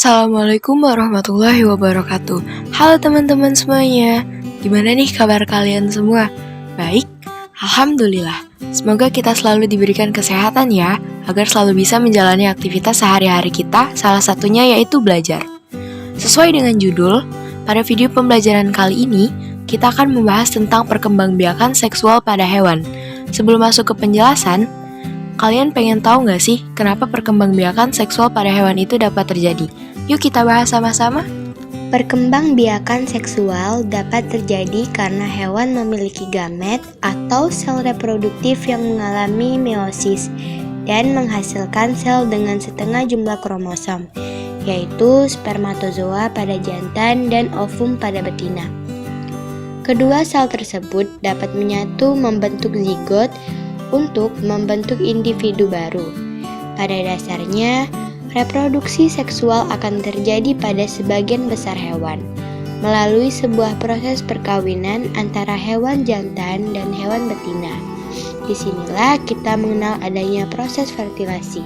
Assalamualaikum warahmatullahi wabarakatuh. Halo teman-teman semuanya. Gimana nih kabar kalian semua? Baik? Alhamdulillah. Semoga kita selalu diberikan kesehatan ya, agar selalu bisa menjalani aktivitas sehari-hari kita, salah satunya yaitu belajar. Sesuai dengan judul, pada video pembelajaran kali ini, kita akan membahas tentang perkembangbiakan seksual pada hewan. Sebelum masuk ke penjelasan, kalian pengen tahu nggak sih kenapa perkembangbiakan seksual pada hewan itu dapat terjadi? Yuk kita bahas sama-sama. Perkembangbiakan seksual dapat terjadi karena hewan memiliki gamet atau sel reproduktif yang mengalami meiosis dan menghasilkan sel dengan setengah jumlah kromosom, yaitu spermatozoa pada jantan dan ovum pada betina. Kedua sel tersebut dapat menyatu membentuk zigot untuk membentuk individu baru. Pada dasarnya, reproduksi seksual akan terjadi pada sebagian besar hewan, melalui sebuah proses perkawinan antara hewan jantan dan hewan betina. Disinilah kita mengenal adanya proses fertilasi.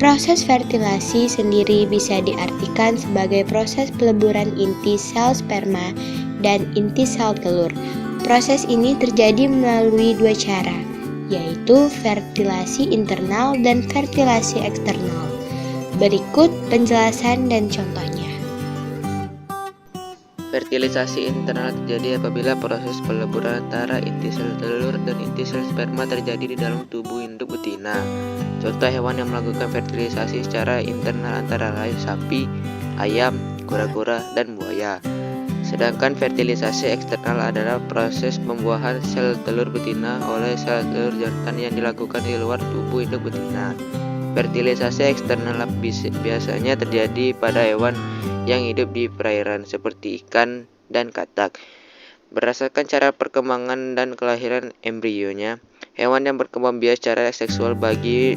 Proses fertilasi sendiri bisa diartikan sebagai proses peleburan inti sel sperma dan inti sel telur. Proses ini terjadi melalui dua cara, yaitu fertilasi internal dan fertilasi eksternal. Berikut penjelasan dan contohnya. Fertilisasi internal terjadi apabila proses peleburan antara inti sel telur dan inti sel sperma terjadi di dalam tubuh induk betina. Contoh hewan yang melakukan fertilisasi secara internal antara lain sapi, ayam, kura-kura, dan buaya. Sedangkan fertilisasi eksternal adalah proses pembuahan sel telur betina oleh sel telur jantan yang dilakukan di luar tubuh induk betina. Fertilisasi eksternal biasanya terjadi pada hewan yang hidup di perairan seperti ikan dan katak. Berdasarkan cara perkembangan dan kelahiran embrionya, hewan yang berkembang biak secara seksual bagi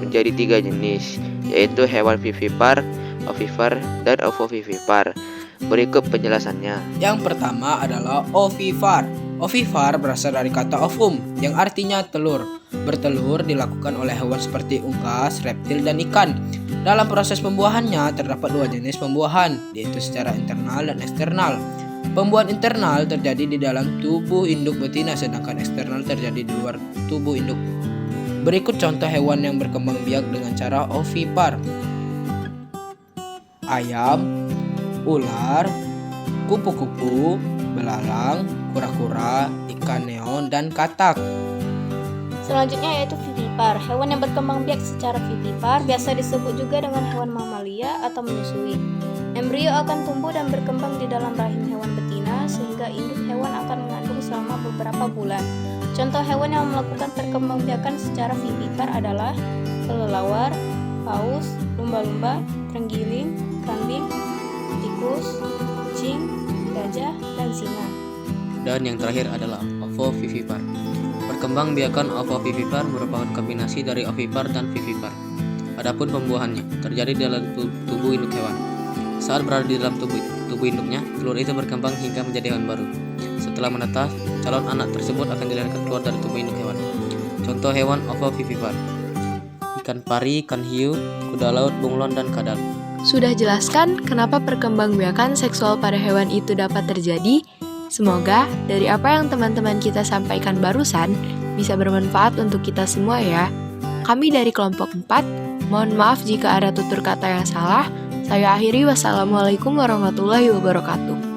menjadi tiga jenis, yaitu hewan vivipar, ovipar, dan ovovivipar. Berikut penjelasannya. Yang pertama adalah ovipar. Ovipar berasal dari kata ovum yang artinya telur. Bertelur dilakukan oleh hewan seperti unggas, reptil, dan ikan. Dalam proses pembuahannya terdapat dua jenis pembuahan, yaitu secara internal dan eksternal. Pembuahan internal terjadi di dalam tubuh induk betina, sedangkan eksternal terjadi di luar tubuh induk. Berikut contoh hewan yang berkembang biak dengan cara ovipar. Ayam, ular, kupu-kupu, belalang, kura-kura, ikan neon, dan katak. Selanjutnya yaitu vivipar. Hewan yang berkembang biak secara vivipar biasa disebut juga dengan hewan mamalia atau menyusui. Embrio akan tumbuh dan berkembang di dalam rahim hewan betina sehingga induk hewan akan mengandung selama beberapa bulan. Contoh hewan yang melakukan perkembangbiakan secara vivipar adalah kelelawar, paus, lumba-lumba, terenggiling, kambing, tikus, kucing, gajah, dan singa. Dan yang terakhir adalah ovovivipar. Perkembangbiakan ovovivipar merupakan kombinasi dari ovipar dan vivipar. Adapun pembuahannya terjadi di dalam tubuh induk hewan. Saat berada di dalam tubuh induknya, telur itu berkembang hingga menjadi hewan baru. Setelah menetas, calon anak tersebut akan dilahirkan keluar dari tubuh induk hewan. Contoh hewan ovovivipar: ikan pari, ikan hiu, kuda laut, bunglon, dan kadal. Sudah jelaskan kenapa perkembangbiakan seksual pada hewan itu dapat terjadi? Semoga dari apa yang teman-teman kita sampaikan barusan bisa bermanfaat untuk kita semua ya. Kami dari kelompok 4, mohon maaf jika ada tutur kata yang salah. Saya akhiri, wassalamualaikum warahmatullahi wabarakatuh.